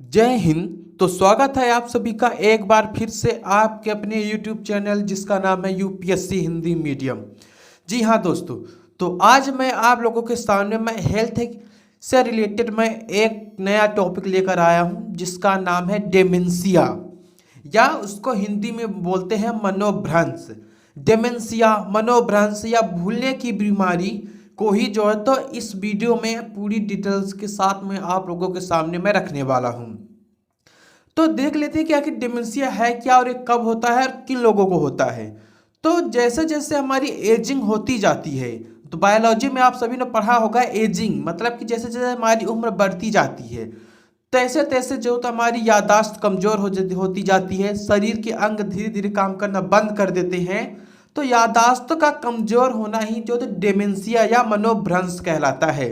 जय हिंद। तो स्वागत है आप सभी का एक बार फिर से आपके अपने YouTube चैनल जिसका नाम है यूपीएससी हिंदी मीडियम। जी हाँ दोस्तों, तो आज मैं आप लोगों के सामने मैं हेल्थ से रिलेटेड मैं एक नया टॉपिक लेकर आया हूँ जिसका नाम है डेमेंशिया, या उसको हिंदी में बोलते हैं मनोभ्रंश। डेमेंशिया, मनोभ्रंश या भूलने की बीमारी को ही जो है तो इस वीडियो में पूरी डिटेल्स के साथ में आप लोगों के सामने मैं रखने वाला हूँ। तो देख लेते हैं कि आखिर डिमेंशिया है क्या और ये कब होता है और किन लोगों को होता है। तो जैसे जैसे हमारी एजिंग होती जाती है, तो बायोलॉजी में आप सभी ने पढ़ा होगा एजिंग मतलब कि जैसे जैसे हमारी उम्र बढ़ती जाती है तैसे तैसे जो तो हमारी याददाश्त कमजोर होती जाती है, शरीर के अंग धीरे धीरे काम करना बंद कर देते हैं। तो याददाश्त का कमजोर होना ही जो तो डिमेंशिया या मनोभ्रंश कहलाता है।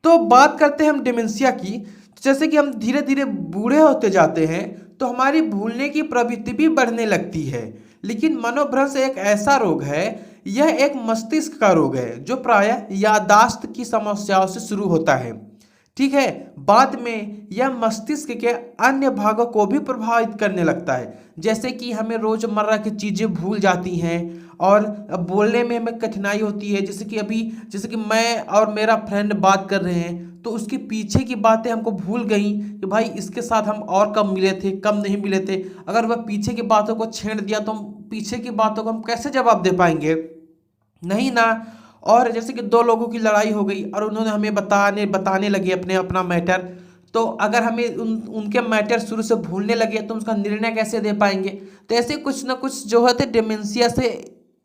तो बात करते हैं हम डिमेंशिया की। जैसे कि हम धीरे धीरे बूढ़े होते जाते हैं तो हमारी भूलने की प्रवृत्ति भी बढ़ने लगती है। लेकिन मनोभ्रंश एक ऐसा रोग है, यह एक मस्तिष्क का रोग है जो प्रायः याददाश्त की समस्याओं से शुरू होता है। ठीक है, बाद में यह मस्तिष्क के अन्य भागों को भी प्रभावित करने लगता है, जैसे कि हमें रोजमर्रा की चीजें भूल जाती हैं और बोलने में हमें कठिनाई होती है। जैसे कि मैं और मेरा फ्रेंड बात कर रहे हैं तो उसके पीछे की बातें हमको भूल गई कि भाई इसके साथ हम और कब मिले थे, कब नहीं मिले थे। अगर वह पीछे की बातों को छेड़ दिया तो हम पीछे की बातों को हम कैसे जवाब दे पाएंगे, नहीं ना। और जैसे कि दो लोगों की लड़ाई हो गई और उन्होंने हमें बताने लगे अपना मैटर, तो अगर हमें उनके मैटर शुरू से भूलने लगे तो उसका निर्णय कैसे दे पाएंगे। तो ऐसे कुछ ना कुछ जो है डिमेंशिया से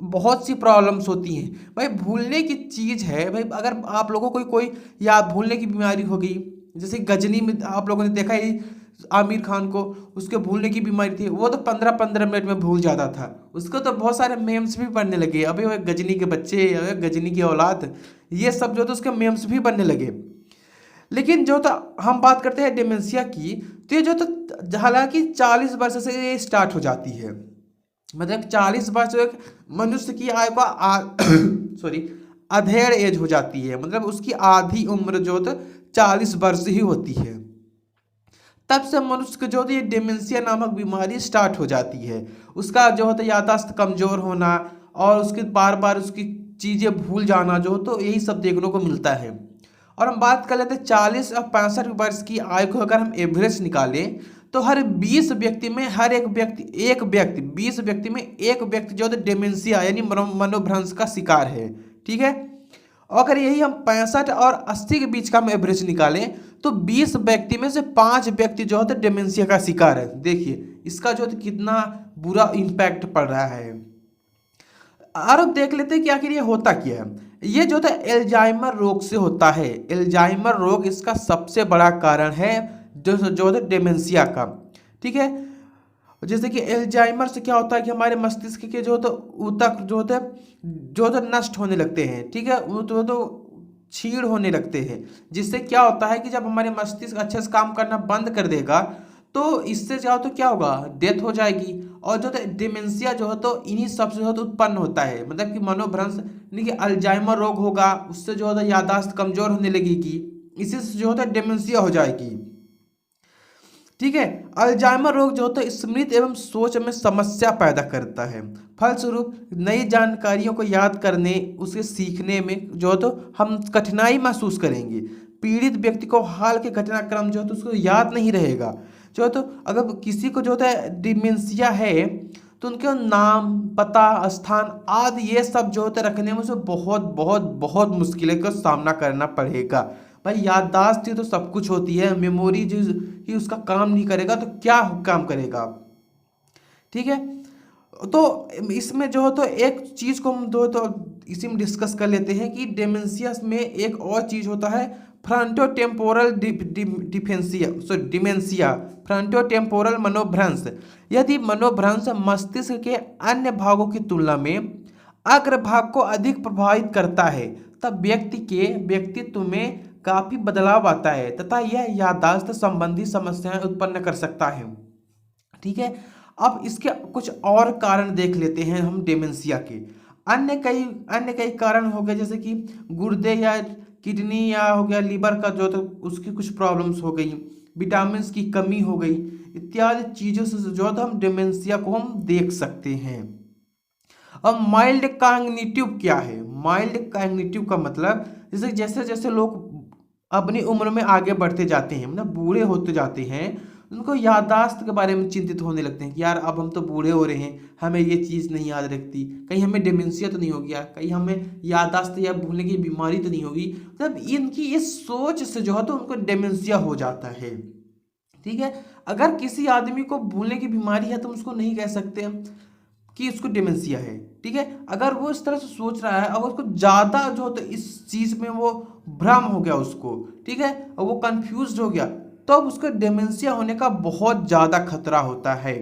बहुत सी प्रॉब्लम्स होती हैं। भाई भूलने की चीज़ है भाई, अगर आप लोगों को कोई या भूलने की बीमारी हो गई, जैसे गजनी में आप लोगों ने देखा ही आमिर खान को, उसके भूलने की बीमारी थी, वो तो 15-15 मिनट में भूल जाता था। उसको तो बहुत सारे मेम्स भी बनने लगे, अभी वो गजनी के बच्चे, गजनी की औलाद, ये सब जो तो उसके मेम्स भी बनने लगे। लेकिन जो तो हम बात करते हैं डिमेंशिया की, तो ये जो तो हालांकि 40 वर्ष से ये स्टार्ट हो जाती है। मतलब 40 वर्ष जो एक मनुष्य की आयु का सॉरी अधेड़ एज हो जाती है, मतलब उसकी आधी उम्र जो तो 40 वर्ष ही होती है। तब से मनुष्य को जो ये डिमेंशिया नामक बीमारी स्टार्ट हो जाती है। उसका जो होता है याददाश्त कमजोर होना और उसके बार बार उसकी चीज़ें भूल जाना जो तो यही सब देखने को मिलता है। और हम बात कर लेते हैं 40 और 65 वर्ष की आयु को अगर हम एवरेज निकालें तो हर 20 व्यक्ति में एक व्यक्ति 20 व्यक्ति में एक व्यक्ति जो है डिमेंशिया यानी मनोभ्रंश का शिकार है। ठीक है, अगर यही हम 65 और 80 के बीच का हम एवरेज निकालें तो 20 व्यक्ति में से 5 व्यक्ति जो है डिमेंशिया का शिकार है। देखिए इसका जो है कितना बुरा इम्पैक्ट पड़ रहा है। और अब देख लेते हैं कि आखिर ये होता क्या है। ये जो है एल्जाइमर रोग से होता है। एल्जाइमर रोग इसका सबसे बड़ा कारण है जो है डिमेंशिया का। ठीक है, जैसे कि एल्जाइमर से क्या होता है कि हमारे मस्तिष्क के जो तो ऊतक जो तो नष्ट होने लगते हैं। ठीक है, वो तो छीड़ होने लगते हैं, जिससे क्या होता है कि जब हमारे मस्तिष्क अच्छे से काम करना बंद कर देगा तो इससे क्या तो क्या होगा, डेथ हो जाएगी। और जो है डिमेंशिया जो है तो इन्हीं सब से तो उत्पन्न होता है, मतलब कि मनोभ्रंश यानी कि अल्जाइमर रोग होगा, उससे जो है याददाश्त कमजोर होने लगेगी, इसी से जो है डिमेंशिया हो जाएगी। ठीक है, अल्जाइमर रोग जो तो स्मृति एवं सोच में समस्या पैदा करता है। फलस्वरूप नई जानकारियों को याद करने, उसे सीखने में जो तो हम कठिनाई महसूस करेंगे। पीड़ित व्यक्ति को हाल के घटनाक्रम जो है तो उसको याद नहीं रहेगा। जो है तो अगर किसी को जो है डिमेंशिया है तो उनके नाम, पता, स्थान आदि ये सब जो होते रखने में उसे बहुत बहुत बहुत मुश्किलों का सामना करना पड़ेगा। भाई याददाश्त ही तो सब कुछ होती है, मेमोरी जो ही उसका काम नहीं करेगा तो क्या काम करेगा। ठीक है, तो इसमें जो है तो एक चीज़ को हम दो तो इसी में डिस्कस कर लेते हैं कि डिमेंशिया में एक और चीज़ होता है फ्रंटोटेम्पोरल डिमेंशिया, फ्रंटोटेम्पोरल मनोभ्रंश। यदि मनोभ्रंश मस्तिष्क के अन्य भागों की तुलना में अग्रभाग को अधिक प्रभावित करता है तब व्यक्ति के व्यक्तित्व में काफी बदलाव आता है तथा यह याददाश्त संबंधी समस्याएं उत्पन्न कर सकता है। ठीक है, अब इसके कुछ और कारण देख लेते हैं हम डिमेंशिया के। अन्य कई कारण हो गए, जैसे कि गुर्दे या किडनी या हो गया लीवर का जो तो उसकी कुछ प्रॉब्लम्स हो गई, विटामिन की कमी हो गई, इत्यादि चीज़ों से जो है तो हम डिमेंशिया को हम देख सकते हैं। अब माइल्ड कॉग्निटिव क्या है? माइल्ड कॉग्निटिव का मतलब जैसे जैसे जैसे लोग अपनी उम्र में आगे बढ़ते जाते हैं, मतलब बूढ़े होते जाते हैं, उनको याददाश्त के बारे में चिंतित होने लगते हैं कि यार अब हम तो बूढ़े हो रहे हैं, हमें ये चीज़ नहीं याद रखती, कहीं हमें डिमेंशिया तो नहीं हो गया, कहीं हमें याददाश्त या भूलने की बीमारी तो नहीं होगी। मतलब इनकी इस सोच से जो है तो उनको डिमेंशिया हो जाता है। ठीक है, अगर किसी आदमी को भूलने की बीमारी है तो हम उसको नहीं कह सकते हम कि उसको डिमेंशिया है। ठीक है, अगर वो इस तरह से सोच रहा है, अगर उसको ज़्यादा जो तो इस चीज़ में वो भ्रम हो गया उसको, ठीक है, और वो कंफ्यूज हो गया, तो अब उसको डिमेंशिया होने का बहुत ज़्यादा खतरा होता है।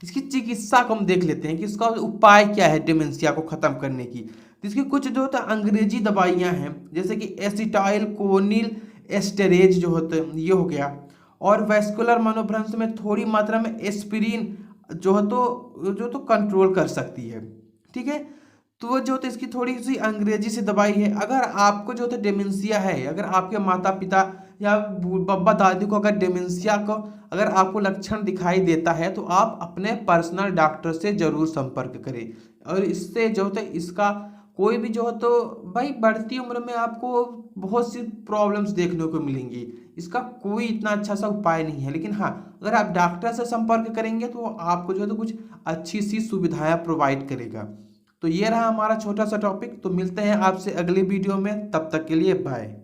इसकी चिकित्सा को हम देख लेते हैं कि इसका उपाय क्या है डिमेंशिया को ख़त्म करने की। तो इसकी कुछ जो होता है अंग्रेजी दवाइयाँ हैं, जैसे कि एसिटाइल कोनिल एस्टेरेज जो होते हैं ये हो गया, और वैस्कुलर मनोभ्रंश में थोड़ी मात्रा में एस्पिरिन जो तो कंट्रोल कर सकती है। ठीक है, तो वो जो तो इसकी थोड़ी सी अंग्रेजी से दवाई है। अगर आपको जो तो डिमेंशिया है, अगर आपके माता पिता या बब्बा दादी को अगर डिमेंशिया को अगर आपको लक्षण दिखाई देता है तो आप अपने पर्सनल डॉक्टर से ज़रूर संपर्क करें। और इससे जो है इसका कोई भी जो है तो भाई बढ़ती उम्र में आपको बहुत सी प्रॉब्लम्स देखने को मिलेंगी, इसका कोई इतना अच्छा सा उपाय नहीं है। लेकिन हाँ, अगर आप डॉक्टर से संपर्क करेंगे तो आपको जो है तो कुछ अच्छी सी सुविधाएं प्रोवाइड करेगा। तो ये रहा हमारा छोटा सा टॉपिक। तो मिलते हैं आपसे अगली वीडियो में, तब तक के लिए बाय।